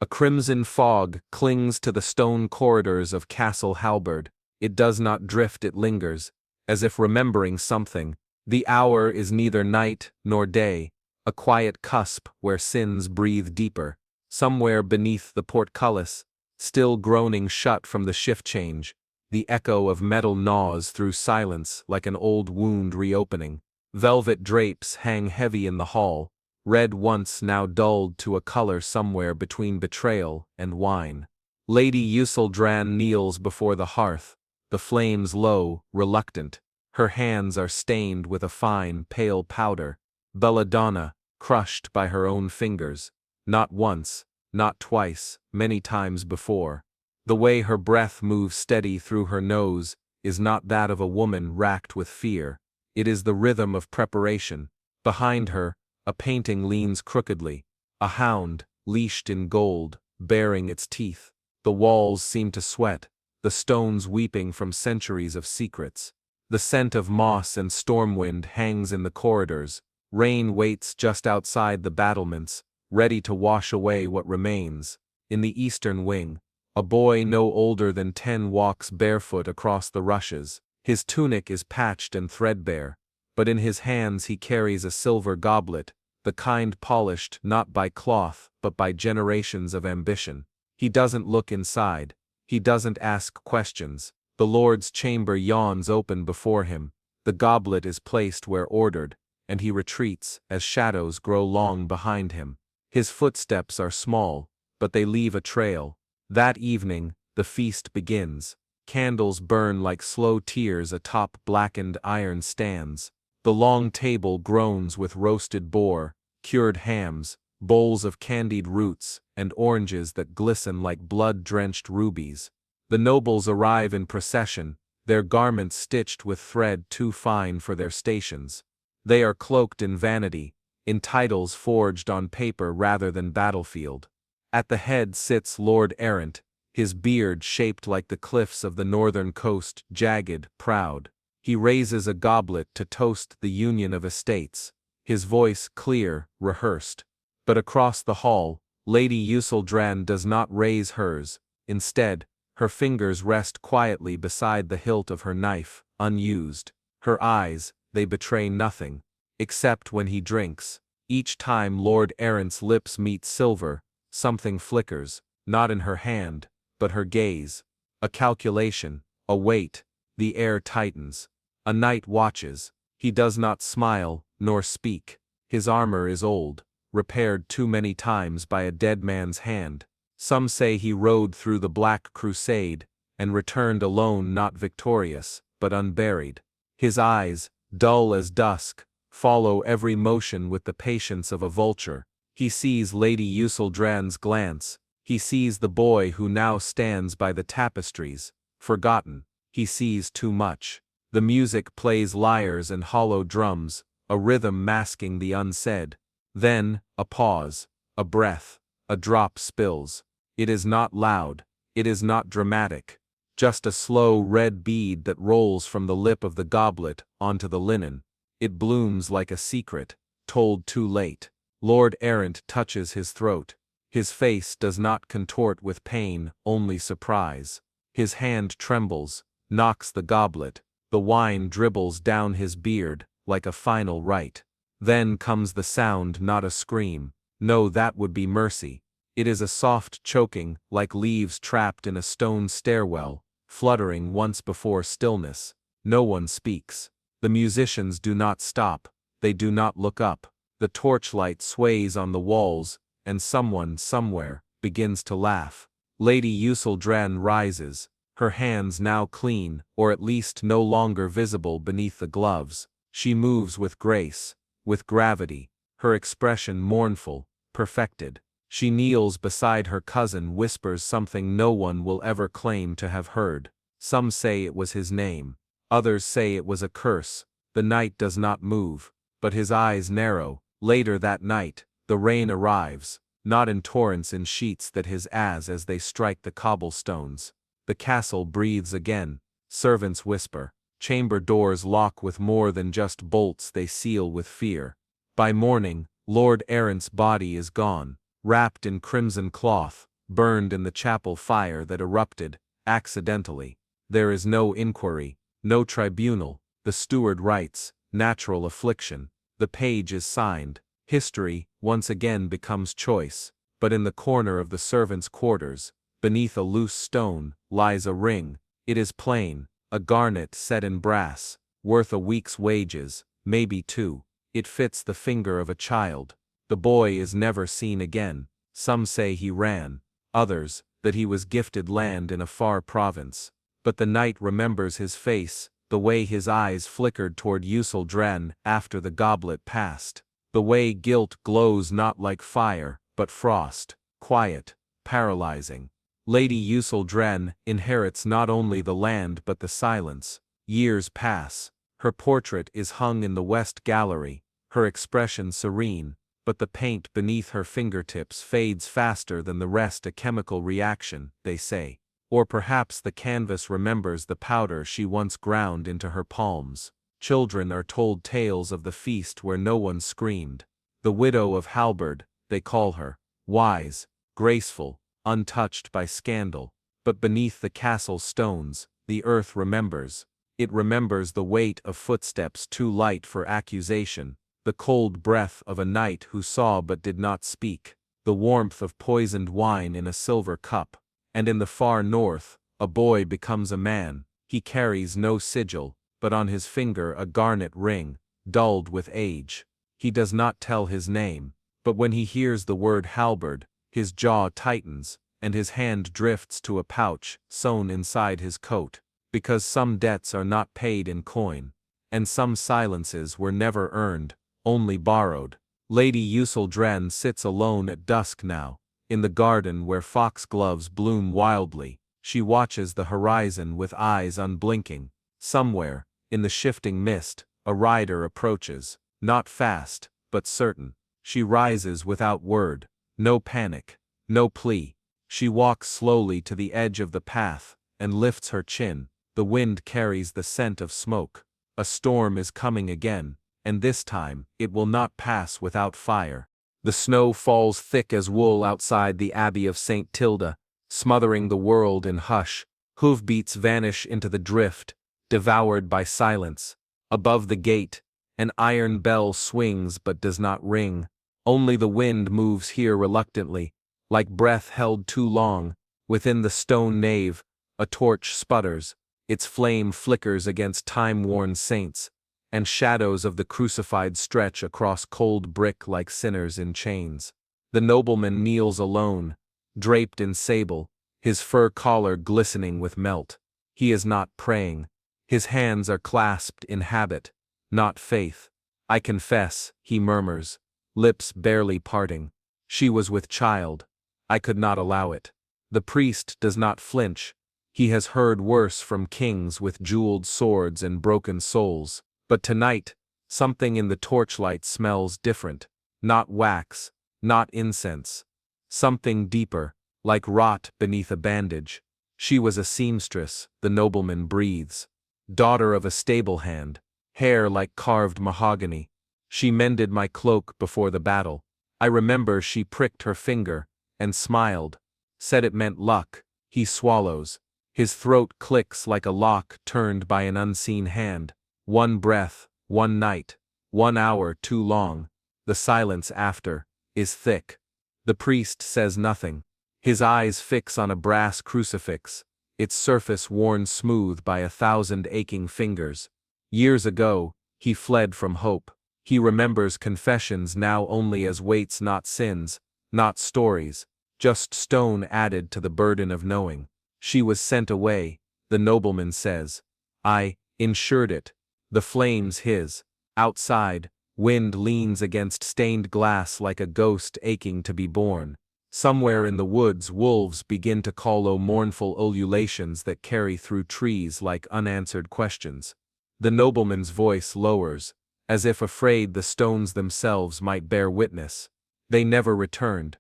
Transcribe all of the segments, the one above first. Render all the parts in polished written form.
A crimson fog clings to the stone corridors of Castle Halberd. It does not drift, it lingers, as if remembering something. The hour is neither night nor day, a quiet cusp where sins breathe deeper. Somewhere beneath the portcullis, still groaning shut from the shift change, the echo of metal gnaws through silence like an old wound reopening. Velvet drapes hang heavy in the hall, red once now dulled to a color somewhere between betrayal and wine. Lady Useldran kneels before the hearth, the flames low, reluctant. Her hands are stained with a fine, pale powder. Belladonna, crushed by her own fingers. Not once, not twice, many times before. The way her breath moves steady through her nose is not that of a woman racked with fear. It is the rhythm of preparation. Behind her, a painting leans crookedly. A hound, leashed in gold, baring its teeth. The walls seem to sweat, the stones weeping from centuries of secrets. The scent of moss and stormwind hangs in the corridors. Rain waits just outside the battlements, ready to wash away what remains. In the eastern wing, a boy no older than 10 walks barefoot across the rushes. His tunic is patched and threadbare, but in his hands he carries a silver goblet, the kind polished not by cloth but by generations of ambition. He doesn't look inside. He doesn't ask questions. The Lord's chamber yawns open before him. The goblet is placed where ordered, and he retreats as shadows grow long behind him. His footsteps are small, but they leave a trail. That evening, the feast begins. Candles burn like slow tears atop blackened iron stands. The long table groans with roasted boar, cured hams, bowls of candied roots, and oranges that glisten like blood-drenched rubies. The nobles arrive in procession, their garments stitched with thread too fine for their stations. They are cloaked in vanity, in titles forged on paper rather than battlefield. At the head sits Lord Errant, his beard shaped like the cliffs of the northern coast, jagged, proud. He raises a goblet to toast the union of estates, his voice clear, rehearsed. But across the hall, Lady Useldran does not raise hers. Instead, her fingers rest quietly beside the hilt of her knife, unused. Her eyes, they betray nothing, except when he drinks. Each time Lord Errant's lips meet silver, something flickers, not in her hand, but her gaze. A calculation, a weight. The air tightens. A knight watches. He does not smile, nor speak. His armor is old, repaired too many times by a dead man's hand. Some say he rode through the Black Crusade, and returned alone, not victorious, but unburied. His eyes, dull as dusk, follow every motion with the patience of a vulture. He sees Lady Useldran's glance. He sees the boy who now stands by the tapestries, forgotten. He sees too much. The music plays lyres and hollow drums, a rhythm masking the unsaid. Then, a pause, a breath, a drop spills. It is not loud, it is not dramatic, just a slow red bead that rolls from the lip of the goblet onto the linen. It blooms like a secret, told too late. Lord Errant touches his throat. His face does not contort with pain, only surprise. His hand trembles, knocks the goblet. The wine dribbles down his beard, like a final rite. Then comes the sound, not a scream. No, that would be mercy. It is a soft choking, like leaves trapped in a stone stairwell, fluttering once before stillness. No one speaks. The musicians do not stop. They do not look up. The torchlight sways on the walls, and someone, somewhere, begins to laugh. Lady Useldran rises, her hands now clean, or at least no longer visible beneath the gloves. She moves with grace, with gravity, her expression mournful, perfected. She kneels beside her cousin, whispers something no one will ever claim to have heard. Some say it was his name. Others say it was a curse. The knight does not move, but his eyes narrow. Later that night, the rain arrives, not in torrents, in sheets that hiss as they strike the cobblestones. The castle breathes again. Servants whisper. Chamber doors lock with more than just bolts, they seal with fear. By morning, Lord Errant's body is gone. Wrapped in crimson cloth, burned in the chapel fire that erupted, accidentally. There is no inquiry, no tribunal, the steward writes, natural affliction. The page is signed, history, once again becomes choice. But in the corner of the servants' quarters, beneath a loose stone, lies a ring. It is plain, a garnet set in brass, worth a week's wages, maybe two. It fits the finger of a child. The boy is never seen again. Some say he ran, others, that he was gifted land in a far province. But the knight remembers his face, the way his eyes flickered toward Usuldren after the goblet passed. The way guilt glows not like fire, but frost, quiet, paralyzing. Lady Usuldren inherits not only the land but the silence. Years pass. Her portrait is hung in the West Gallery, her expression serene, but the paint beneath her fingertips fades faster than the rest. A chemical reaction, they say. Or perhaps the canvas remembers the powder she once ground into her palms. Children are told tales of the feast where no one screamed. The widow of Halberd, they call her, wise, graceful, untouched by scandal. But beneath the castle stones, the earth remembers. It remembers the weight of footsteps too light for accusation, the cold breath of a knight who saw but did not speak, the warmth of poisoned wine in a silver cup. And in the far north, a boy becomes a man. He carries no sigil, but on his finger a garnet ring, dulled with age. He does not tell his name, but when he hears the word Halberd, his jaw tightens, and his hand drifts to a pouch sewn inside his coat, because some debts are not paid in coin, and some silences were never earned, only borrowed. Lady Usuldren sits alone at dusk now, in the garden where foxgloves bloom wildly. She watches the horizon with eyes unblinking. Somewhere, in the shifting mist, a rider approaches, not fast, but certain. She rises without word, no panic, no plea. She walks slowly to the edge of the path, and lifts her chin. The wind carries the scent of smoke. A storm is coming again, and this time, it will not pass without fire. The snow falls thick as wool outside the Abbey of St. Tilda, smothering the world in hush. Hoofbeats vanish into the drift, devoured by silence. Above the gate, an iron bell swings but does not ring. Only the wind moves here reluctantly, like breath held too long. Within the stone nave, a torch sputters. Its flame flickers against time-worn saints, and shadows of the crucified stretch across cold brick like sinners in chains. The nobleman kneels alone, draped in sable, his fur collar glistening with melt. He is not praying. His hands are clasped in habit, not faith. I confess, he murmurs, lips barely parting. She was with child. I could not allow it. The priest does not flinch. He has heard worse from kings with jeweled swords and broken souls. But tonight, something in the torchlight smells different. Not wax, not incense. Something deeper, like rot beneath a bandage. She was a seamstress, the nobleman breathes. Daughter of a stable hand, hair like carved mahogany. She mended my cloak before the battle. I remember she pricked her finger, and smiled. Said it meant luck. He swallows. His throat clicks like a lock turned by an unseen hand. One breath, one night, 1 hour too long. The silence after is thick. The priest says nothing. His eyes fix on a brass crucifix, its surface worn smooth by 1,000 aching fingers. Years ago, he fled from hope. He remembers confessions now only as weights, not sins, not stories, just stone added to the burden of knowing. She was sent away, the nobleman says. I insured it. The flames his. Outside, wind leans against stained glass like a ghost aching to be born. Somewhere in the woods wolves begin to call mournful ululations that carry through trees like unanswered questions. The nobleman's voice lowers, as if afraid the stones themselves might bear witness. They never returned.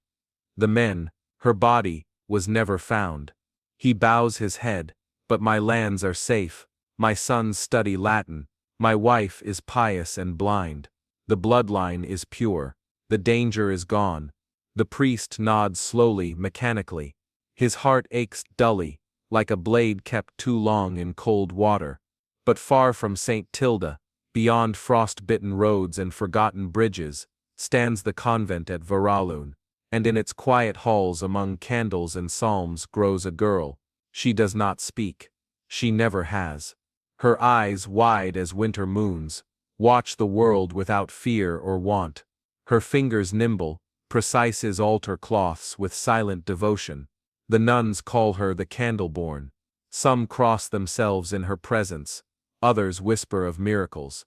The men, her body, was never found. He bows his head, but my lands are safe. My sons study Latin. My wife is pious and blind. The bloodline is pure. The danger is gone. The priest nods slowly, mechanically. His heart aches dully, like a blade kept too long in cold water. But far from St. Tilda, beyond frost-bitten roads and forgotten bridges, stands the convent at Varalun, and in its quiet halls among candles and psalms grows a girl. She does not speak. She never has. Her eyes, wide as winter moons, watch the world without fear or want. Her fingers nimble, precise as altar cloths with silent devotion. The nuns call her the candle-born. Some cross themselves in her presence, others whisper of miracles.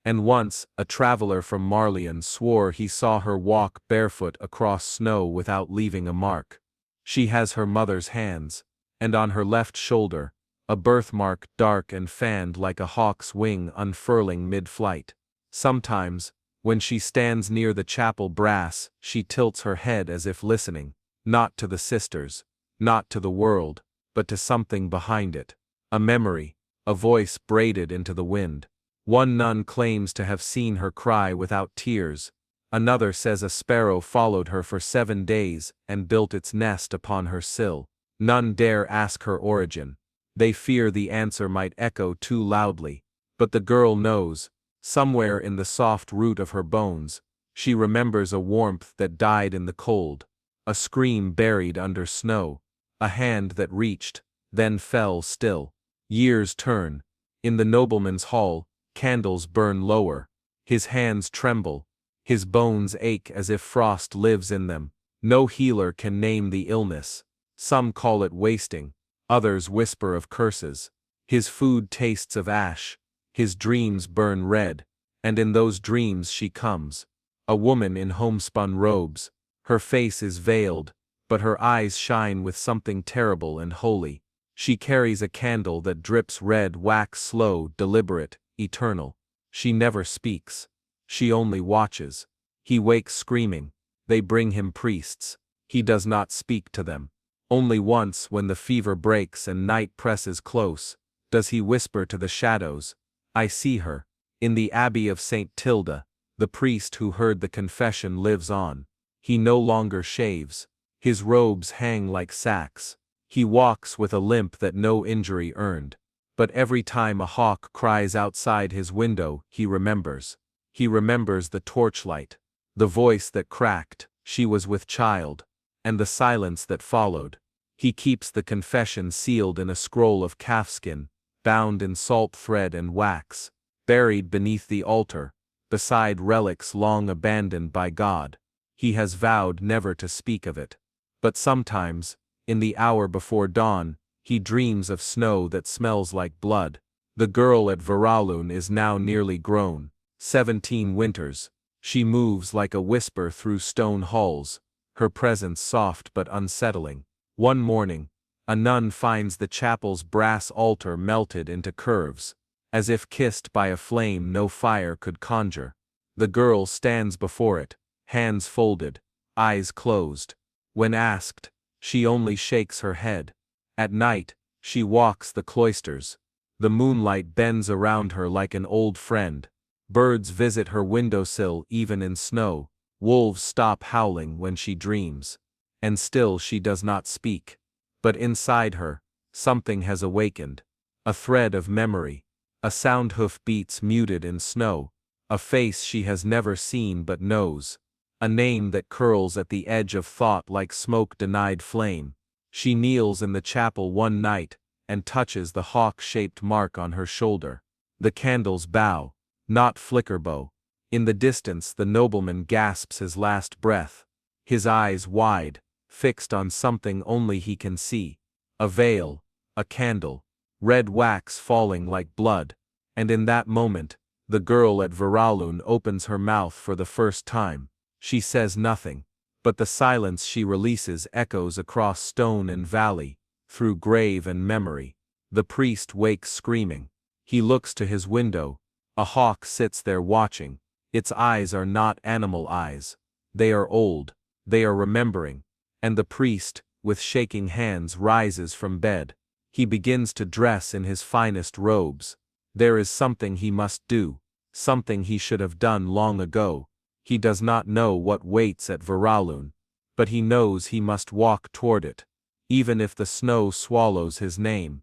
And once, a traveler from Marlian swore he saw her walk barefoot across snow without leaving a mark. She has her mother's hands, and on her left shoulder, a birthmark dark and fanned like a hawk's wing unfurling mid-flight. Sometimes, when she stands near the chapel brass, she tilts her head as if listening, not to the sisters, not to the world, but to something behind it. A memory, a voice braided into the wind. One nun claims to have seen her cry without tears. Another says a sparrow followed her for 7 days and built its nest upon her sill. None dare ask her origin. They fear the answer might echo too loudly. But the girl knows, somewhere in the soft root of her bones, she remembers a warmth that died in the cold, a scream buried under snow, a hand that reached, then fell still. Years turn. In the nobleman's hall, candles burn lower. His hands tremble. His bones ache as if frost lives in them. No healer can name the illness. Some call it wasting. Others whisper of curses. His food tastes of ash. His dreams burn red. And in those dreams she comes. A woman in homespun robes. Her face is veiled, but her eyes shine with something terrible and holy. She carries a candle that drips red wax, slow, deliberate, eternal. She never speaks. She only watches. He wakes screaming. They bring him priests. He does not speak to them. Only once, when the fever breaks and night presses close, does he whisper to the shadows, "I see her." In the Abbey of St. Tilda, the priest who heard the confession lives on. He no longer shaves. His robes hang like sacks. He walks with a limp that no injury earned. But every time a hawk cries outside his window, he remembers. He remembers the torchlight, the voice that cracked, "She was with child," and the silence that followed. He keeps the confession sealed in a scroll of calfskin, bound in salt thread and wax, buried beneath the altar, beside relics long abandoned by God. He has vowed never to speak of it. But sometimes, in the hour before dawn, he dreams of snow that smells like blood. The girl at Varalun is now nearly grown, 17 winters. She moves like a whisper through stone halls, her presence soft but unsettling. One morning, a nun finds the chapel's brass altar melted into curves, as if kissed by a flame no fire could conjure. The girl stands before it, hands folded, eyes closed. When asked, she only shakes her head. At night, she walks the cloisters. The moonlight bends around her like an old friend. Birds visit her windowsill even in snow. Wolves stop howling when she dreams. And still she does not speak. But inside her, something has awakened. A thread of memory. A sound hoof beats muted in snow. A face she has never seen but knows. A name that curls at the edge of thought like smoke-denied flame. She kneels in the chapel one night, and touches the hawk-shaped mark on her shoulder. The candles bow, not flicker bow. In the distance the nobleman gasps his last breath. His eyes wide, fixed on something only he can see. A veil, a candle, red wax falling like blood. And in that moment, the girl at Varalun opens her mouth for the first time. She says nothing, but the silence she releases echoes across stone and valley, through grave and memory. The priest wakes screaming. He looks to his window. A hawk sits there watching. Its eyes are not animal eyes. They are old. They are remembering. And the priest, with shaking hands, rises from bed. He begins to dress in his finest robes. There is something he must do, something he should have done long ago. He does not know what waits at Varalun, but he knows he must walk toward it. even if the snow swallows his name.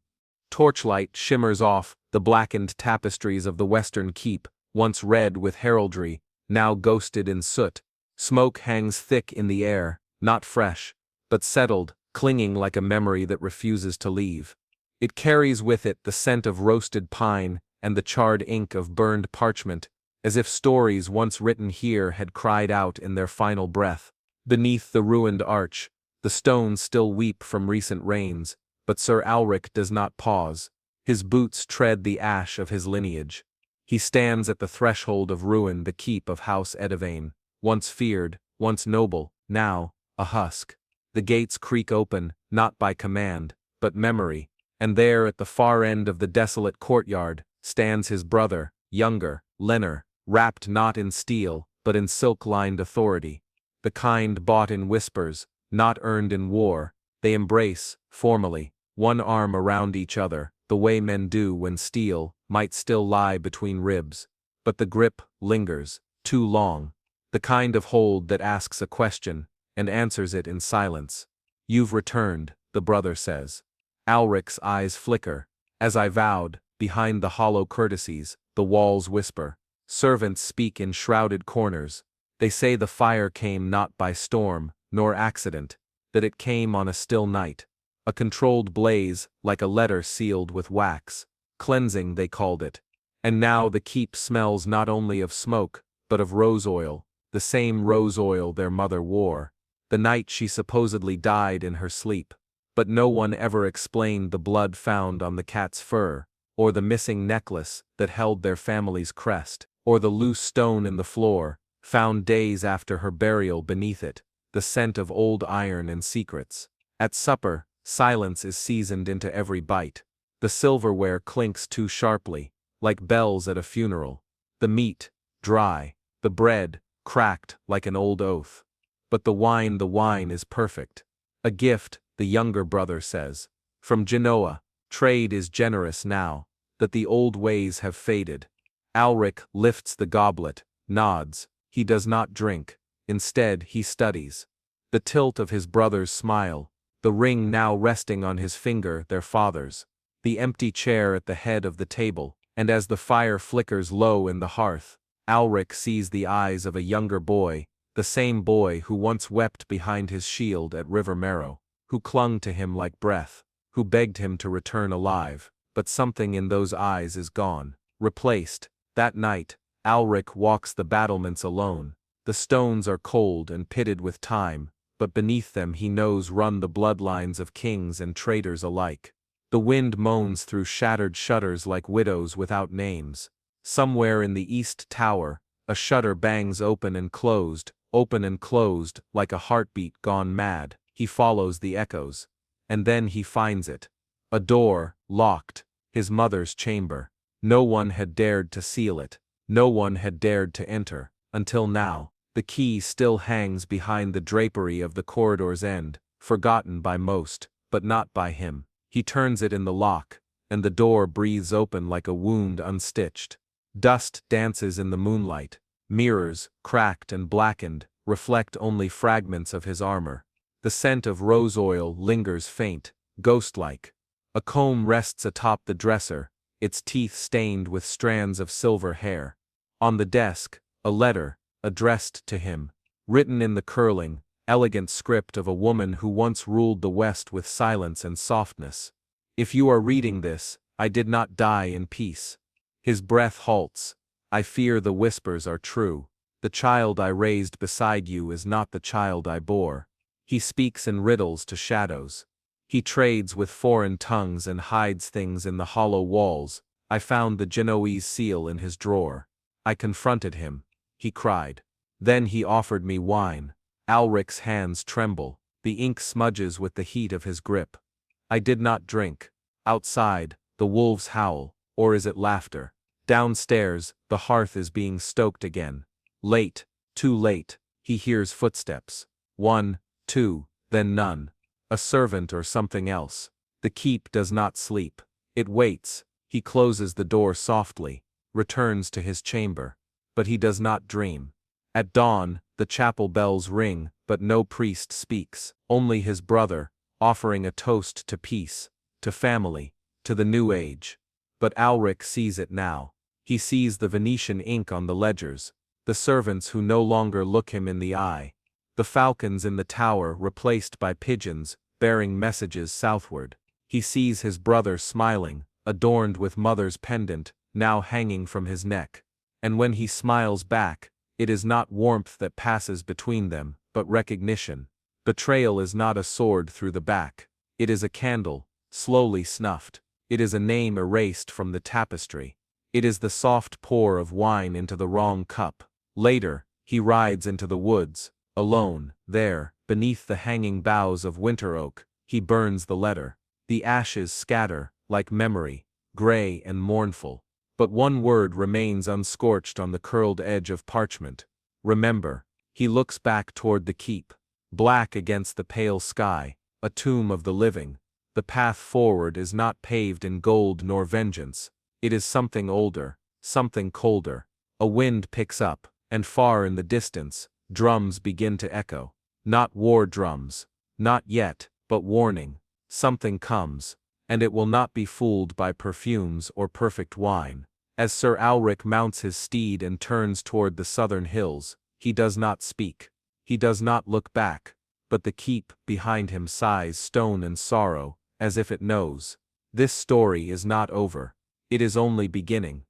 Torchlight shimmers off the blackened tapestries of the western keep, once red with heraldry, now ghosted in soot. Smoke hangs thick in the air, not fresh, but settled, clinging like a memory that refuses to leave. It carries with it the scent of roasted pine and the charred ink of burned parchment, as if stories once written here had cried out in their final breath. Beneath the ruined arch, the stones still weep from recent rains, but Sir Alric does not pause. His boots tread the ash of his lineage. He stands at the threshold of ruin, the keep of House Edivane, once feared, once noble, now a husk. The gates creak open, not by command, but memory, and there at the far end of the desolate courtyard stands his brother, younger, Lenor, wrapped not in steel, but in silk-lined authority. The kind bought in whispers, not earned in war. They embrace, formally, one arm around each other, the way men do when steel might still lie between ribs. But the grip lingers, too long. The kind of hold that asks a question, and answers it in silence. "You've returned," the brother says. Alric's eyes flicker. As I vowed, behind the hollow courtesies, the walls whisper. Servants speak in shrouded corners. They say the fire came not by storm, nor accident, that it came on a still night. A controlled blaze, like a letter sealed with wax. Cleansing, they called it. And now the keep smells not only of smoke, but of rose oil, the same rose oil their mother wore, the night she supposedly died in her sleep. But no one ever explained the blood found on the cat's fur, or the missing necklace that held their family's crest, or the loose stone in the floor, found days after her burial beneath it, the scent of old iron and secrets. At supper, silence is seasoned into every bite. The silverware clinks too sharply, like bells at a funeral. The meat, dry. The bread, cracked like an old oath. But the wine is perfect. A gift, the younger brother says. From Genoa, trade is generous now, that the old ways have faded. Alric lifts the goblet, nods. He does not drink. Instead, he studies. The tilt of his brother's smile, the ring now resting on his finger, their father's. The empty chair at the head of the table, and as the fire flickers low in the hearth, Alric sees the eyes of a younger boy, the same boy who once wept behind his shield at River Marrow, who clung to him like breath, who begged him to return alive, but something in those eyes is gone, replaced. That night, Alric walks the battlements alone. The stones are cold and pitted with time, but beneath them he knows run the bloodlines of kings and traitors alike. The wind moans through shattered shutters like widows without names. Somewhere in the east tower, a shutter bangs open and closed, like a heartbeat gone mad. He follows the echoes. And then he finds it. A door, locked, his mother's chamber. No one had dared to seal it. No one had dared to enter, until now. The key still hangs behind the drapery of the corridor's end, forgotten by most, but not by him. He turns it in the lock, and the door breathes open like a wound unstitched. Dust dances in the moonlight. Mirrors, cracked and blackened, reflect only fragments of his armor. The scent of rose oil lingers faint, ghost-like. A comb rests atop the dresser, its teeth stained with strands of silver hair. On the desk, a letter, addressed to him, written in the curling, elegant script of a woman who once ruled the West with silence and softness. If you are reading this, I did not die in peace. His breath halts. I fear the whispers are true. The child I raised beside you is not the child I bore. He speaks in riddles to shadows. He trades with foreign tongues and hides things in the hollow walls. I found the Genoese seal in his drawer. I confronted him. He cried. Then he offered me wine. Alric's hands tremble. The ink smudges with the heat of his grip. I did not drink. Outside, the wolves howl, or is it laughter? Downstairs, the hearth is being stoked again. Late, too late, he hears footsteps. 1, 2, then none. A servant or something else. The keep does not sleep. It waits. He closes the door softly, returns to his chamber. But he does not dream. At dawn, the chapel bells ring, but no priest speaks. Only his brother, offering a toast to peace, to family, to the new age. But Alric sees it now. He sees the Venetian ink on the ledgers, the servants who no longer look him in the eye, the falcons in the tower replaced by pigeons, bearing messages southward. He sees his brother smiling, adorned with mother's pendant, now hanging from his neck. And when he smiles back, it is not warmth that passes between them, but recognition. Betrayal is not a sword through the back. It is a candle, slowly snuffed. It is a name erased from the tapestry. It is the soft pour of wine into the wrong cup. Later, he rides into the woods, alone, there, beneath the hanging boughs of winter oak. He burns the letter. The ashes scatter, like memory, gray and mournful. But one word remains unscorched on the curled edge of parchment. Remember. He looks back toward the keep. Black against the pale sky, a tomb of the living. The path forward is not paved in gold nor vengeance. It is something older, something colder. A wind picks up, and far in the distance, drums begin to echo. Not war drums. Not yet, but warning. Something comes, and it will not be fooled by perfumes or perfect wine. As Sir Alric mounts his steed and turns toward the southern hills, he does not speak. He does not look back, but the keep behind him sighs stone and sorrow, as if it knows. This story is not over. It is only beginning.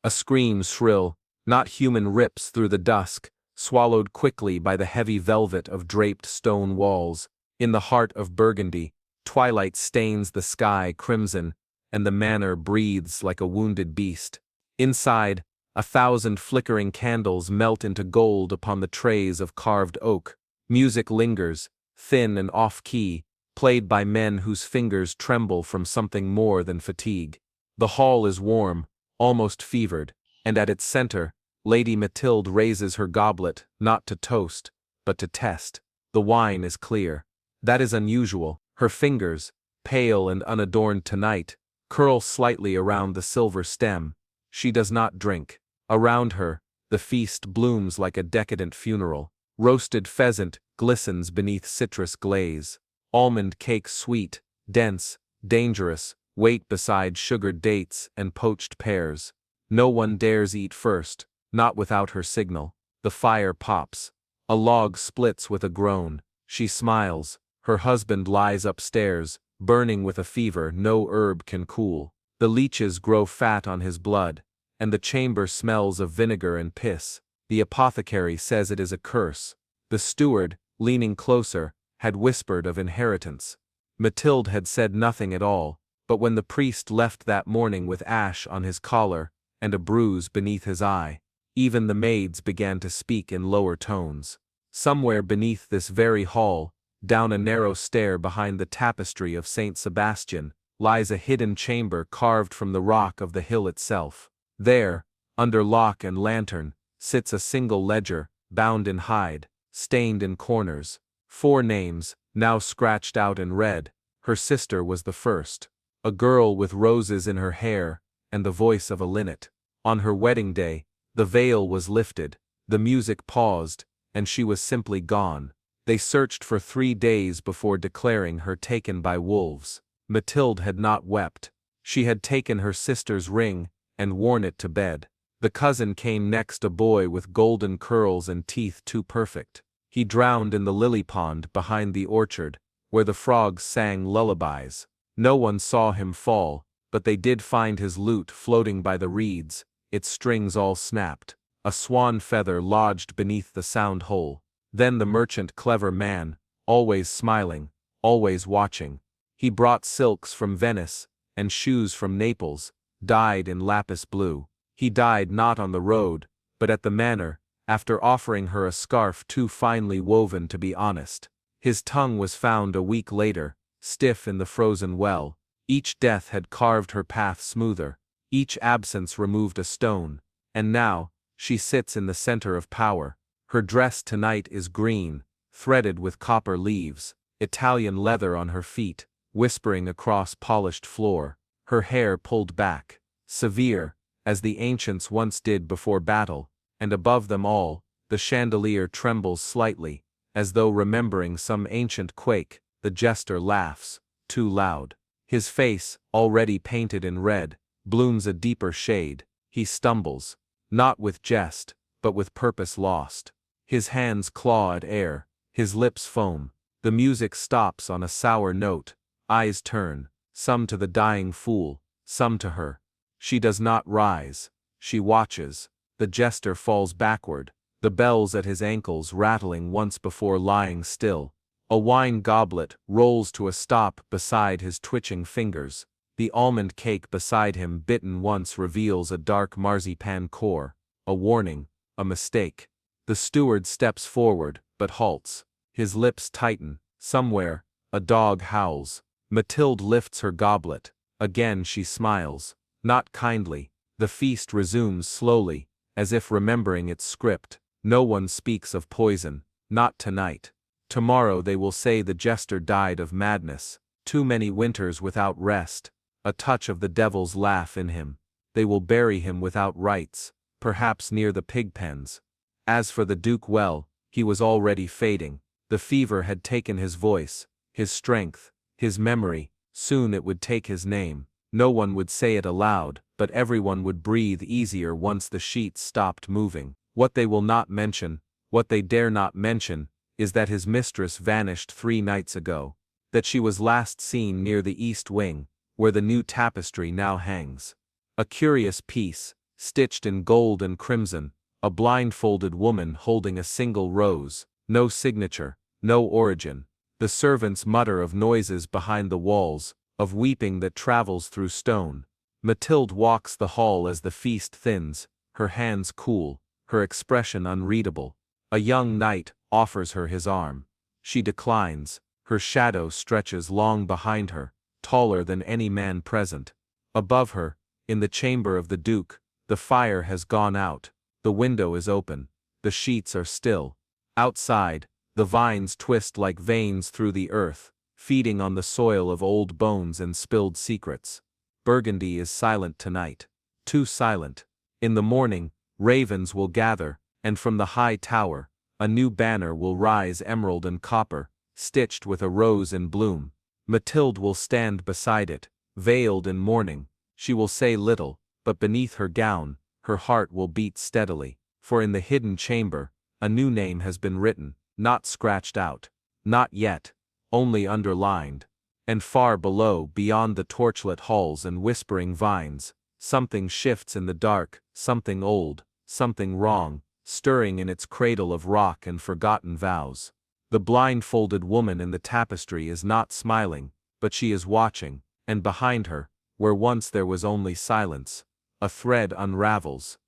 A scream shrill, not human, rips through the dusk, swallowed quickly by the heavy velvet of draped stone walls. In the heart of Burgundy, twilight stains the sky crimson, and the manor breathes like a wounded beast. Inside, 1,000 flickering candles melt into gold upon the trays of carved oak. Music lingers, thin and off-key, played by men whose fingers tremble from something more than fatigue. The hall is warm, almost fevered, and at its center, Lady Mathilde raises her goblet, not to toast, but to test. The wine is clear. That is unusual. Her fingers, pale and unadorned tonight, curl slightly around the silver stem. She does not drink. Around her, the feast blooms like a decadent funeral. Roasted pheasant glistens beneath citrus glaze. Almond cake sweet, dense, dangerous, wait beside sugared dates and poached pears. No one dares eat first, not without her signal. The fire pops. A log splits with a groan. She smiles. Her husband lies upstairs, burning with a fever no herb can cool. The leeches grow fat on his blood, and the chamber smells of vinegar and piss. The apothecary says it is a curse. The steward, leaning closer, had whispered of inheritance. Mathilde had said nothing at all, but when the priest left that morning with ash on his collar and a bruise beneath his eye, even the maids began to speak in lower tones. Somewhere beneath this very hall, down a narrow stair behind the tapestry of Saint Sebastian, lies a hidden chamber carved from the rock of the hill itself. There, under lock and lantern, sits a single ledger, bound in hide, stained in corners. 4 names, now scratched out in red. Her sister was the first. A girl with roses in her hair, and the voice of a linnet. On her wedding day, the veil was lifted, the music paused, and she was simply gone. They searched for 3 days before declaring her taken by wolves. Mathilde had not wept. She had taken her sister's ring, and worn it to bed. The cousin came next, a boy with golden curls and teeth too perfect. He drowned in the lily pond behind the orchard, where the frogs sang lullabies. No one saw him fall, but they did find his lute floating by the reeds, its strings all snapped. A swan feather lodged beneath the sound hole. Then the merchant, clever man, always smiling, always watching. He brought silks from Venice, and shoes from Naples, dyed in lapis blue. He died not on the road, but at the manor, after offering her a scarf too finely woven to be honest. His tongue was found a week later, stiff in the frozen well. Each death had carved her path smoother, each absence removed a stone, and now, she sits in the center of power. Her dress tonight is green, threaded with copper leaves, Italian leather on her feet, whispering across polished floor, her hair pulled back, severe, as the ancients once did before battle, and above them all, the chandelier trembles slightly, as though remembering some ancient quake. The jester laughs, too loud. His face, already painted in red, blooms a deeper shade. He stumbles, not with jest, but with purpose lost. His hands claw at air, his lips foam. The music stops on a sour note. Eyes turn, some to the dying fool, some to her. She does not rise. She watches. The jester falls backward, the bells at his ankles rattling once before lying still. A wine goblet rolls to a stop beside his twitching fingers. The almond cake beside him bitten once reveals a dark marzipan core. A warning, a mistake. The steward steps forward, but halts. His lips tighten. Somewhere, a dog howls. Mathilde lifts her goblet. Again she smiles. Not kindly. The feast resumes slowly, as if remembering its script. No one speaks of poison. Not tonight. Tomorrow they will say the jester died of madness. Too many winters without rest. A touch of the devil's laugh in him. They will bury him without rites, perhaps near the pig pens. As for the Duke, well, he was already fading. The fever had taken his voice, his strength, his memory. Soon it would take his name. No one would say it aloud, but everyone would breathe easier once the sheets stopped moving. What they will not mention, what they dare not mention, is that his mistress vanished 3 nights ago. That she was last seen near the east wing, where the new tapestry now hangs. A curious piece, stitched in gold and crimson, a blindfolded woman holding a single rose, no signature, no origin. The servants mutter of noises behind the walls, of weeping that travels through stone. Mathilde walks the hall as the feast thins, her hands cool, her expression unreadable. A young knight offers her his arm. She declines. Her shadow stretches long behind her, taller than any man present. Above her, in the chamber of the Duke, the fire has gone out. The window is open. The sheets are still. Outside, the vines twist like veins through the earth, feeding on the soil of old bones and spilled secrets. Burgundy is silent tonight. Too silent. In the morning, ravens will gather, and from the high tower, a new banner will rise, emerald and copper, stitched with a rose in bloom. Mathilde will stand beside it, veiled in mourning. She will say little, but beneath her gown, her heart will beat steadily, for in the hidden chamber, a new name has been written, not scratched out, not yet, only underlined. And far below, beyond the torchlit halls and whispering vines, something shifts in the dark, something old, something wrong, stirring in its cradle of rock and forgotten vows. The blindfolded woman in the tapestry is not smiling, but she is watching, and behind her, where once there was only silence, a thread unravels.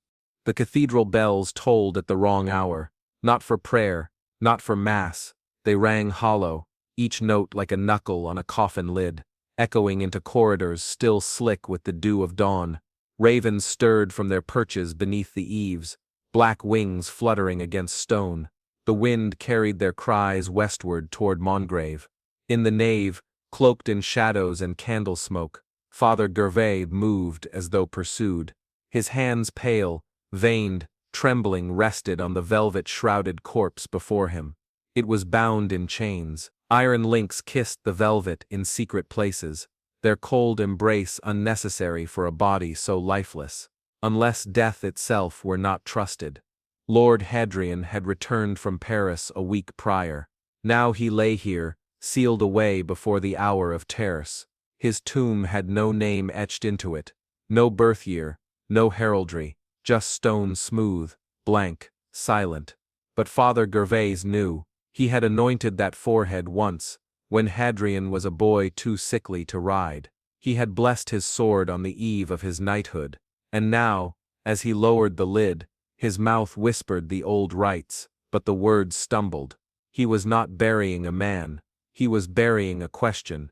The cathedral bells tolled at the wrong hour, not for prayer, not for mass. They rang hollow, each note like a knuckle on a coffin lid, echoing into corridors still slick with the dew of dawn. Ravens stirred from their perches beneath the eaves, black wings fluttering against stone. The wind carried their cries westward toward Mongrave. In the nave, cloaked in shadows and candle smoke, Father Gervais moved as though pursued. His hands pale, veined, trembling rested on the velvet-shrouded corpse before him. It was bound in chains. Iron links kissed the velvet in secret places, their cold embrace unnecessary for a body so lifeless, unless death itself were not trusted. Lord Hadrian had returned from Paris a week prior. Now he lay here, sealed away before the hour of terce. His tomb had no name etched into it, no birth year, no heraldry, just stone smooth, blank, silent. But Father Gervais knew. He had anointed that forehead once, when Hadrian was a boy too sickly to ride. He had blessed his sword on the eve of his knighthood, and now, as he lowered the lid, his mouth whispered the old rites, but the words stumbled. He was not burying a man, he was burying a question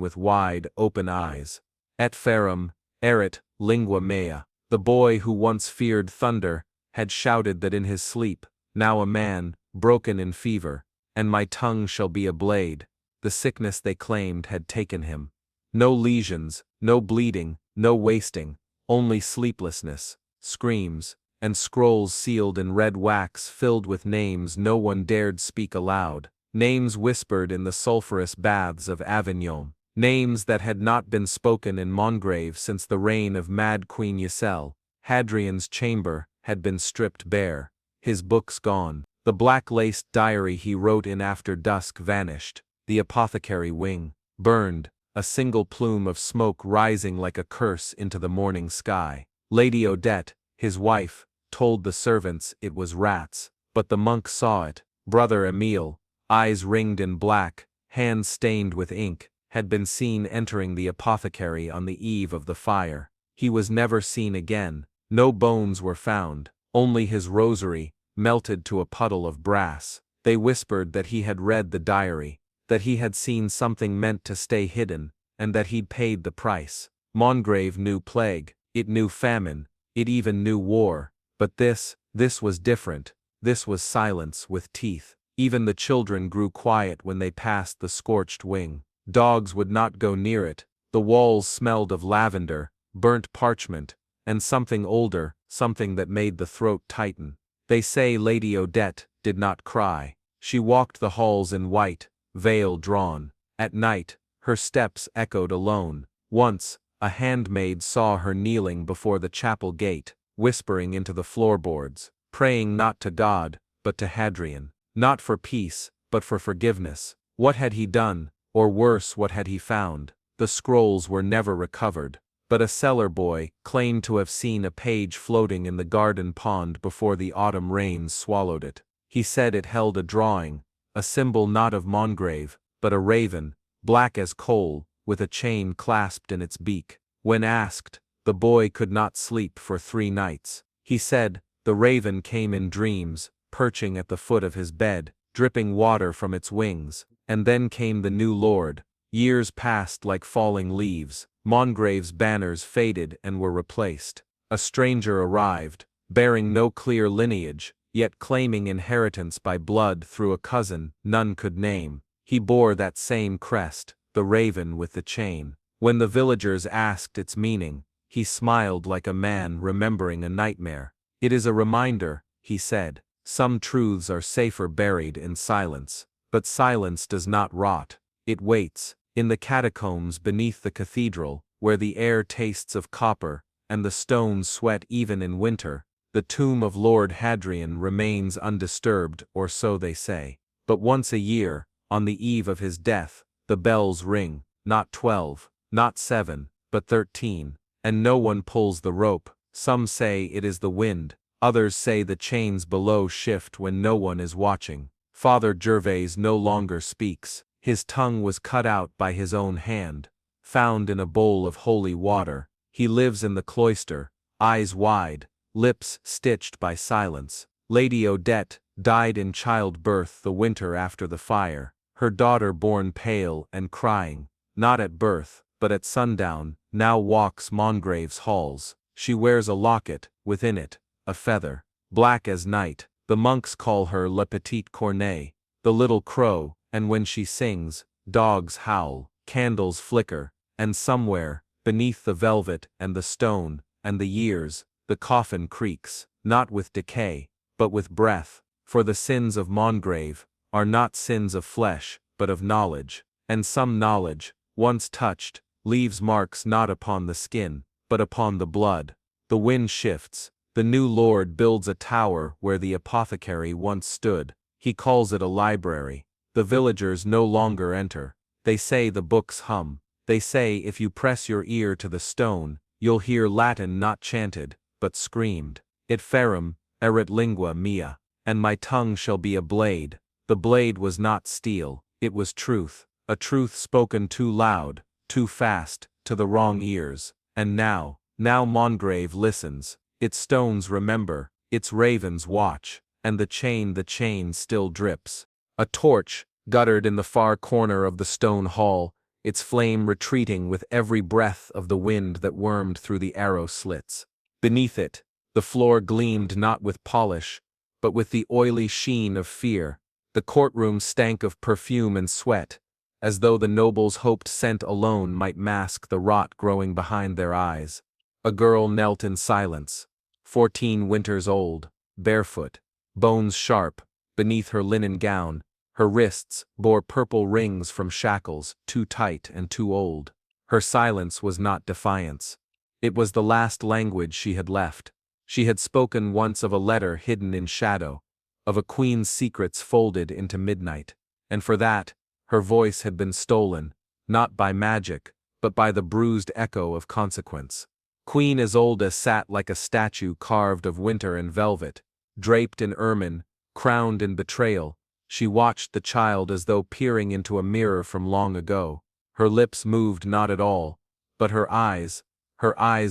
with wide, open eyes. Et ferum, erit, lingua mea. The boy who once feared thunder, had shouted that in his sleep, now a man, broken in fever, and my tongue shall be a blade. The sickness they claimed had taken him. No lesions, no bleeding, no wasting, only sleeplessness, screams, and scrolls sealed in red wax filled with names no one dared speak aloud. names whispered in the sulphurous baths of Avignon, names that had not been spoken in Mongrave since the reign of Mad Queen Giselle. Hadrian's chamber had been stripped bare, his books gone. The black-laced diary he wrote in after dusk vanished, the apothecary wing, burned, a single plume of smoke rising like a curse into the morning sky. Lady Odette, his wife, told the servants it was rats, but the monk saw it. Brother Emile, eyes ringed in black, hands stained with ink, had been seen entering the apothecary on the eve of the fire. He was never seen again. No bones were found, only his rosary, melted to a puddle of brass. They whispered that he had read the diary, that he had seen something meant to stay hidden, and that he'd paid the price. Mongrave knew plague, it knew famine, it even knew war, but this was different. This was silence with teeth. Even the children grew quiet when they passed the scorched wing. Dogs would not go near it. The walls smelled of lavender, burnt parchment, and something older, something that made the throat tighten. They say Lady Odette did not cry. She walked the halls in white, veil drawn. At night, her steps echoed alone. Once, a handmaid saw her kneeling before the chapel gate, whispering into the floorboards, praying not to God, but to Hadrian. Not for peace, but for forgiveness. What had he done, or worse, what had he found? The scrolls were never recovered, but a cellar boy claimed to have seen a page floating in the garden pond before the autumn rains swallowed it. He said it held a drawing, a symbol not of Mongrave, but a raven, black as coal, with a chain clasped in its beak. When asked, the boy could not sleep for 3 nights. He said, the raven came in dreams, perching at the foot of his bed, dripping water from its wings. And then came the new lord. Years passed like falling leaves. Mongrave's banners faded and were replaced. A stranger arrived, bearing no clear lineage, yet claiming inheritance by blood through a cousin none could name. He bore that same crest, the raven with the chain. When the villagers asked its meaning, he smiled like a man remembering a nightmare. It is a reminder, he said. Some truths are safer buried in silence. But silence does not rot. It waits. In the catacombs beneath the cathedral, where the air tastes of copper, and the stones sweat even in winter, the tomb of Lord Hadrian remains undisturbed, or so they say. But once a year, on the eve of his death, the bells ring, not 12, not 7, but 13, and no one pulls the rope. Some say it is the wind, others say the chains below shift when no one is watching. Father Gervais no longer speaks. His tongue was cut out by his own hand, found in a bowl of holy water. He lives in the cloister, eyes wide, lips stitched by silence. Lady Odette died in childbirth the winter after the fire, her daughter born pale and crying, not at birth, but at sundown, now walks Mongrave's halls. She wears a locket, within it, a feather, black as night. The monks call her La Petite Corneille, the little crow, and when she sings, dogs howl, candles flicker, and somewhere, beneath the velvet and the stone, and the years, the coffin creaks, not with decay, but with breath, for the sins of Mongrave are not sins of flesh, but of knowledge, and some knowledge, once touched, leaves marks not upon the skin, but upon the blood. The wind shifts. The new lord builds a tower where the apothecary once stood. He calls it a library. The villagers no longer enter. They say the books hum. They say if you press your ear to the stone, you'll hear Latin not chanted, but screamed. Et ferrum, erit lingua mea. And my tongue shall be a blade. The blade was not steel, it was truth. A truth spoken too loud, too fast, to the wrong ears. And now Mongrave listens. Its stones remember, its ravens watch, and the chain still drips. A torch, guttered in the far corner of the stone hall, its flame retreating with every breath of the wind that wormed through the arrow slits. Beneath it, the floor gleamed not with polish, but with the oily sheen of fear. The courtroom stank of perfume and sweat, as though the nobles hoped scent alone might mask the rot growing behind their eyes. A girl knelt in silence. 14 winters old, barefoot, bones sharp, beneath her linen gown, Her wrists bore purple rings from shackles, too tight and too old. Her silence was not defiance. It was the last language she had left. She had spoken once of a letter hidden in shadow, of a queen's secrets folded into midnight, and for that, her voice had been stolen, not by magic, but by the bruised echo of consequence. Queen Isolde sat like a statue carved of winter and velvet, draped in ermine, crowned in betrayal. She watched the child as though peering into a mirror from long ago. Her lips moved not at all, but her eyes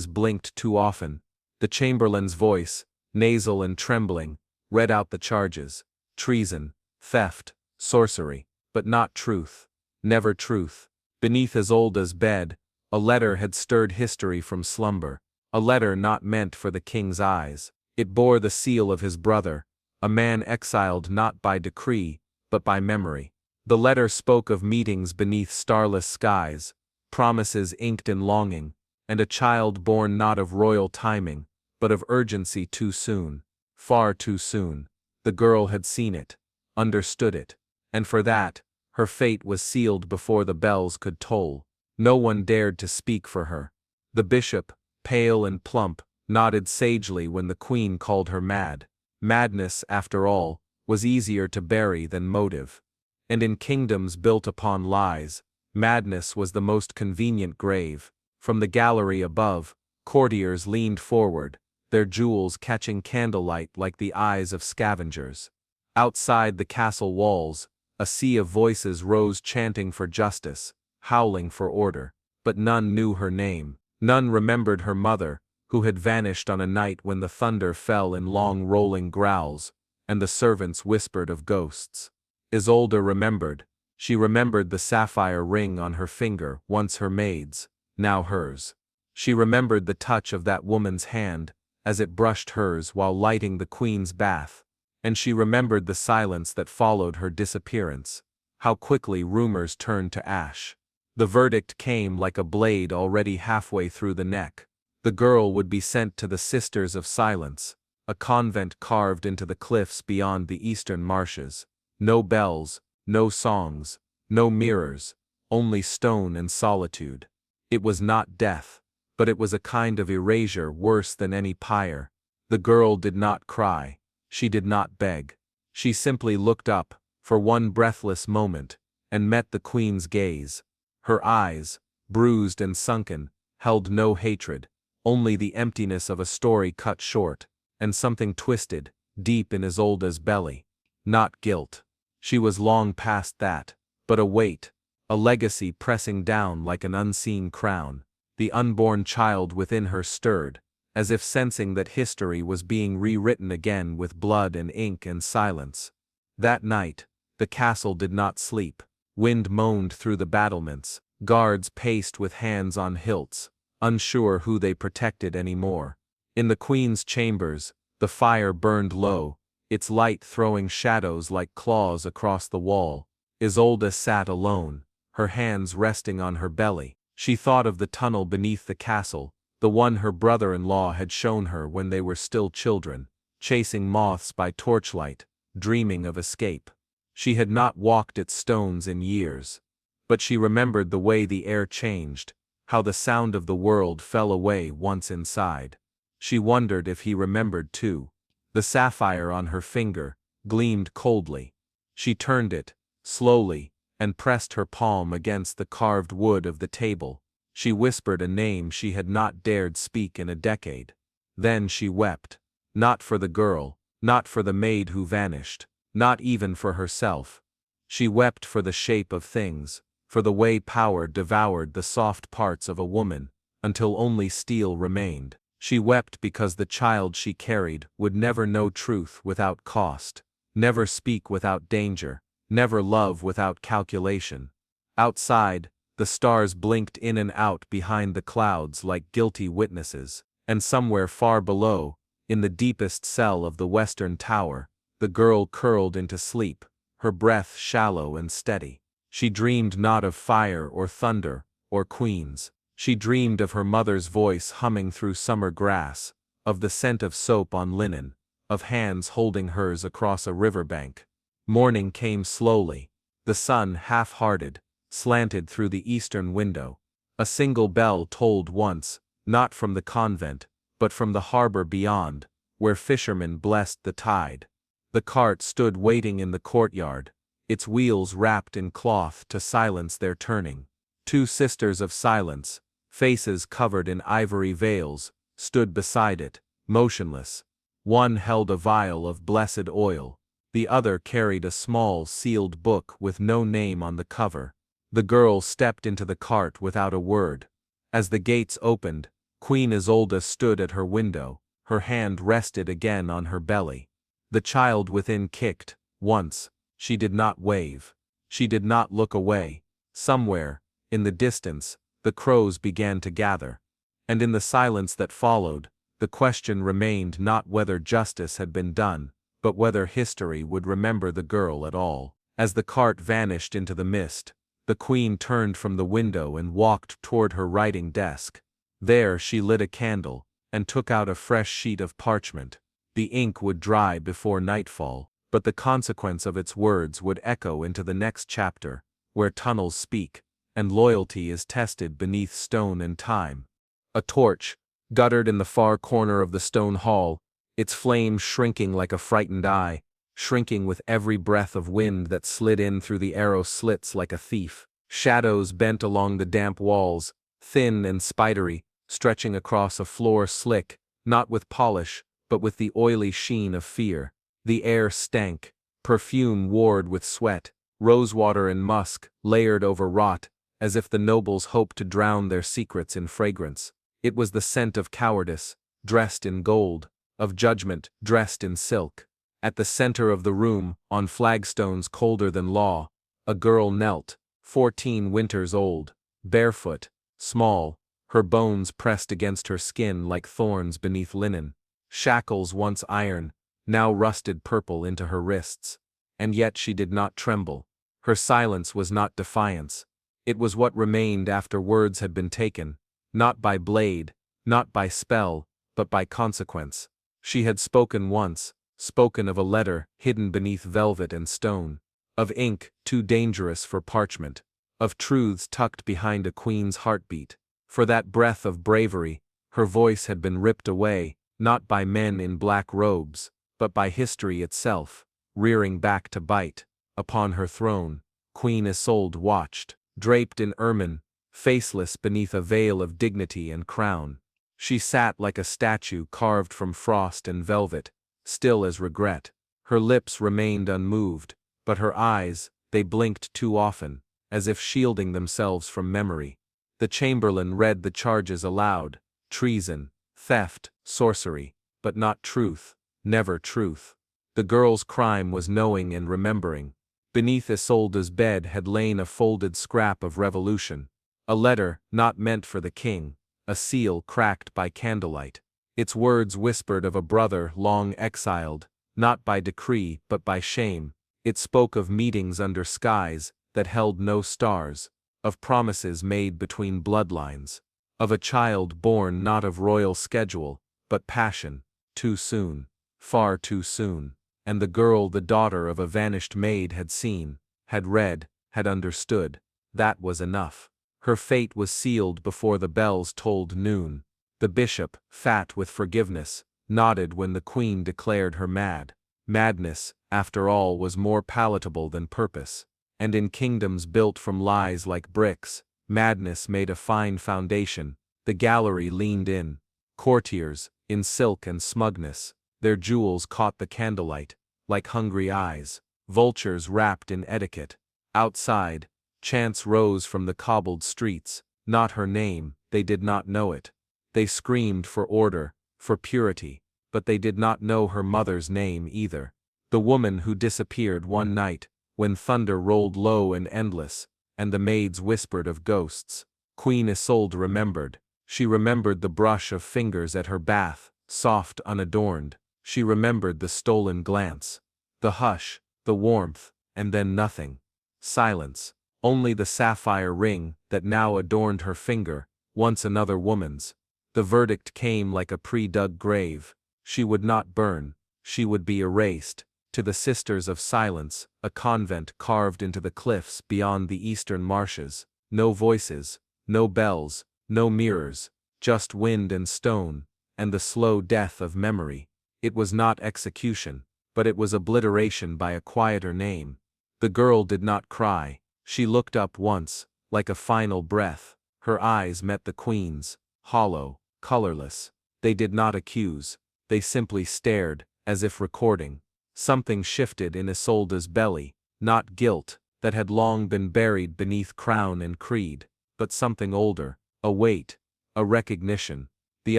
blinked too often. The chamberlain's voice, nasal and trembling, read out the charges: treason, theft, sorcery, but not truth. Never truth. Beneath Isolde's bed, a letter had stirred history from slumber, a letter not meant for the king's eyes. It bore the seal of his brother, a man exiled not by decree, but by memory. The letter spoke of meetings beneath starless skies, promises inked in longing, and a child born not of royal timing, but of urgency too soon, far too soon. The girl had seen it, understood it, and for that, her fate was sealed before the bells could toll. No one dared to speak for her. The bishop, pale and plump, nodded sagely when the queen called her mad. Madness, after all, was easier to bury than motive. And in kingdoms built upon lies, madness was the most convenient grave. From the gallery above, courtiers leaned forward, their jewels catching candlelight like the eyes of scavengers. Outside the castle walls, a sea of voices rose chanting for justice, howling for order. But none knew her name. None remembered her mother, who had vanished on a night when the thunder fell in long rolling growls, and the servants whispered of ghosts. Isolde remembered. She remembered the sapphire ring on her finger, once her maid's, now hers. She remembered the touch of that woman's hand, as it brushed hers while lighting the queen's bath, and she remembered the silence that followed her disappearance, how quickly rumors turned to ash. The verdict came like a blade already halfway through the neck. The girl would be sent to the Sisters of Silence, a convent carved into the cliffs beyond the eastern marshes. No bells, no songs, no mirrors, only stone and solitude. It was not death, but it was a kind of erasure worse than any pyre. The girl did not cry. She did not beg. She simply looked up, for one breathless moment, and met the queen's gaze. Her eyes, bruised and sunken, held no hatred, only the emptiness of a story cut short, and something twisted, deep in Isolde's belly. Not guilt. She was long past that, but a weight, a legacy pressing down like an unseen crown. The unborn child within her stirred, as if sensing that history was being rewritten again with blood and ink and silence. That night, the castle did not sleep. Wind moaned through the battlements, guards paced with hands on hilts, unsure who they protected anymore. In the queen's chambers, the fire burned low, its light throwing shadows like claws across the wall. Isolde sat alone, her hands resting on her belly. She thought of the tunnel beneath the castle, the one her brother-in-law had shown her when they were still children, chasing moths by torchlight, dreaming of escape. She had not walked its stones in years. But she remembered the way the air changed, how the sound of the world fell away once inside. She wondered if he remembered too. The sapphire on her finger gleamed coldly. She turned it, slowly, and pressed her palm against the carved wood of the table. She whispered a name she had not dared speak in a decade. Then she wept. Not for the girl, not for the maid who vanished, not even for herself. She wept for the shape of things, for the way power devoured the soft parts of a woman, until only steel remained. She wept because the child she carried would never know truth without cost, never speak without danger, never love without calculation. Outside, the stars blinked in and out behind the clouds like guilty witnesses, and somewhere far below, in the deepest cell of the western tower, the girl curled into sleep, her breath shallow and steady. She dreamed not of fire or thunder, or queens. She dreamed of her mother's voice humming through summer grass, of the scent of soap on linen, of hands holding hers across a riverbank. Morning came slowly. The sun, half-hearted, slanted through the eastern window. A single bell tolled once, not from the convent, but from the harbor beyond, where fishermen blessed the tide. The cart stood waiting in the courtyard, its wheels wrapped in cloth to silence their turning. Two sisters of silence, faces covered in ivory veils, stood beside it, motionless. One held a vial of blessed oil. The other carried a small, sealed book with no name on the cover. The girl stepped into the cart without a word. As the gates opened, Queen Isolde stood at her window, her hand rested again on her belly. The child within kicked. Once, she did not wave. She did not look away. Somewhere, in the distance, the crows began to gather. And in the silence that followed, the question remained not whether justice had been done, but whether history would remember the girl at all. As the cart vanished into the mist, the queen turned from the window and walked toward her writing desk. There she lit a candle, and took out a fresh sheet of parchment. The ink would dry before nightfall, but the consequence of its words would echo into the next chapter, where tunnels speak, and loyalty is tested beneath stone and time. A torch, guttered in the far corner of the stone hall, its flame shrinking like a frightened eye, shrinking with every breath of wind that slid in through the arrow slits like a thief. Shadows bent along the damp walls, thin and spidery, stretching across a floor slick, not with polish, but with the oily sheen of fear. The air stank, perfume warred with sweat, rosewater and musk, layered over rot, as if the nobles hoped to drown their secrets in fragrance. It was the scent of cowardice, dressed in gold, of judgment, dressed in silk. At the center of the room, on flagstones colder than law, a girl knelt, 14 winters old, barefoot, small, her bones pressed against her skin like thorns beneath linen. Shackles once iron, now rusted purple into her wrists. And yet she did not tremble. Her silence was not defiance. It was what remained after words had been taken, not by blade, not by spell, but by consequence. She had spoken once, spoken of a letter hidden beneath velvet and stone, of ink too dangerous for parchment, of truths tucked behind a queen's heartbeat. For that breath of bravery, her voice had been ripped away, not by men in black robes, but by history itself, rearing back to bite. Upon her throne, Queen Isolde watched, draped in ermine, faceless beneath a veil of dignity and crown. She sat like a statue carved from frost and velvet, still as regret. Her lips remained unmoved, but her eyes, they blinked too often, as if shielding themselves from memory. The chamberlain read the charges aloud: treason, theft, sorcery, but not truth, never truth. The girl's crime was knowing and remembering. Beneath Isolde's bed had lain a folded scrap of revolution, a letter not meant for the king, a seal cracked by candlelight. Its words whispered of a brother long exiled, not by decree but by shame. It spoke of meetings under skies that held no stars, of promises made between bloodlines, of a child born not of royal schedule, but passion, too soon, far too soon. And the girl, the daughter of a vanished maid, had seen, had read, had understood. That was enough. Her fate was sealed before the bells tolled noon. The bishop, fat with forgiveness, nodded when the queen declared her mad. Madness, after all, was more palatable than purpose. And in kingdoms built from lies like bricks, madness made a fine foundation. The gallery leaned in. Courtiers, in silk and smugness, their jewels caught the candlelight, like hungry eyes, vultures wrapped in etiquette. Outside, chants rose from the cobbled streets, not her name, they did not know it. They screamed for order, for purity, but they did not know her mother's name either. The woman who disappeared one night, when thunder rolled low and endless, and the maids whispered of ghosts. Queen Isolde remembered. She remembered the brush of fingers at her bath, soft, unadorned. She remembered the stolen glance, the hush, the warmth, and then nothing. Silence. Only the sapphire ring that now adorned her finger, once another woman's. The verdict came like a pre-dug grave. She would not burn. She would be erased. to the Sisters of Silence, a convent carved into the cliffs beyond the eastern marshes. No voices, no bells, no mirrors, just wind and stone, and the slow death of memory. It was not execution, but it was obliteration by a quieter name. The girl did not cry. She looked up once, like a final breath. Her eyes met the Queen's, hollow, colorless. They did not accuse. They simply stared, as if recording. Something shifted in Isolde's belly, not guilt, that had long been buried beneath crown and creed, but something older, a weight, a recognition. The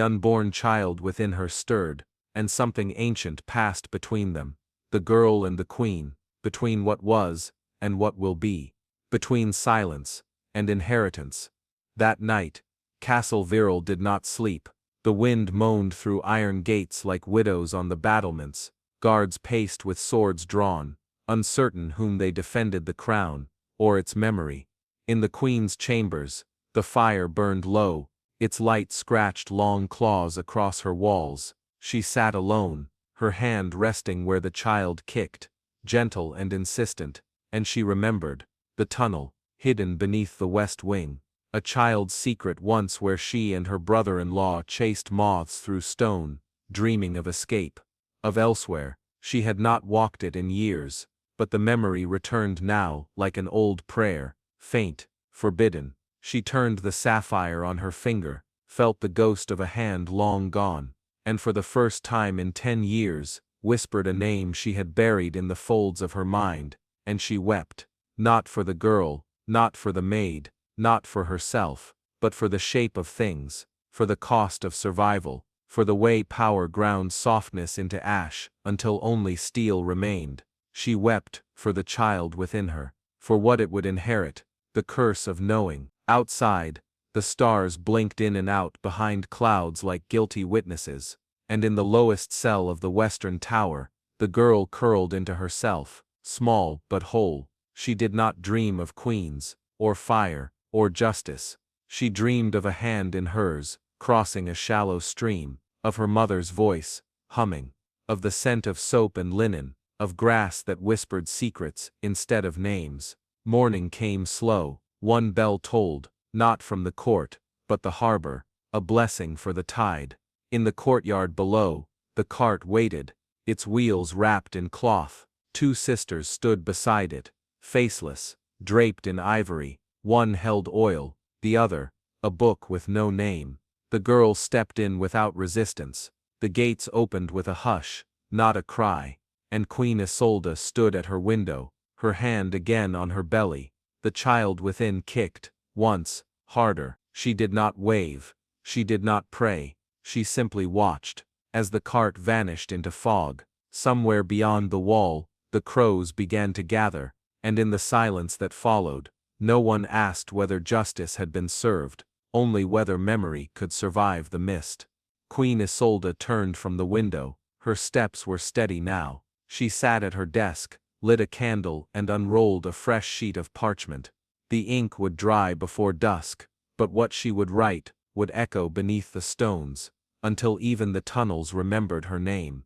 unborn child within her stirred, and something ancient passed between them, the girl and the Queen, between what was, and what will be, between silence, and inheritance. That night, Castle Viral did not sleep. The wind moaned through iron gates like widows on the battlements, guards paced with swords drawn, uncertain whom they defended, the crown, or its memory. In the Queen's chambers, the fire burned low, its light scratched long claws across her walls. She sat alone, her hand resting where the child kicked, gentle and insistent, and she remembered, the tunnel, hidden beneath the west wing, a child's secret once where she and her brother-in-law chased moths through stone, dreaming of escape, of elsewhere. She had not walked it in years, but the memory returned now like an old prayer, faint, forbidden. She turned the sapphire on her finger, felt the ghost of a hand long gone, and for the first time in 10 years, whispered a name she had buried in the folds of her mind, and she wept, not for the girl, not for the maid, not for herself, but for the shape of things, for the cost of survival, for the way power ground softness into ash, until only steel remained. She wept for the child within her, for what it would inherit, the curse of knowing. Outside, the stars blinked in and out behind clouds like guilty witnesses, and in the lowest cell of the western tower, the girl curled into herself, small but whole. She did not dream of queens, or fire, or justice. She dreamed of a hand in hers, crossing a shallow stream, of her mother's voice, humming, of the scent of soap and linen, of grass that whispered secrets instead of names. Morning came slow. One bell tolled, not from the court, but the harbor, a blessing for the tide. In the courtyard below, the cart waited, its wheels wrapped in cloth. 2 sisters stood beside it, faceless, draped in ivory. One held oil, the other, a book with no name. The girl stepped in without resistance. The gates opened with a hush, not a cry, and Queen Isolde stood at her window, her hand again on her belly. The child within kicked, once, harder. She did not wave, she did not pray, she simply watched. As the cart vanished into fog, somewhere beyond the wall, the crows began to gather, and in the silence that followed, no one asked whether justice had been served, only whether memory could survive the mist. Queen Isolde turned from the window, her steps were steady now. She sat at her desk, lit a candle and unrolled a fresh sheet of parchment. The ink would dry before dusk, but what she would write would echo beneath the stones, until even the tunnels remembered her name.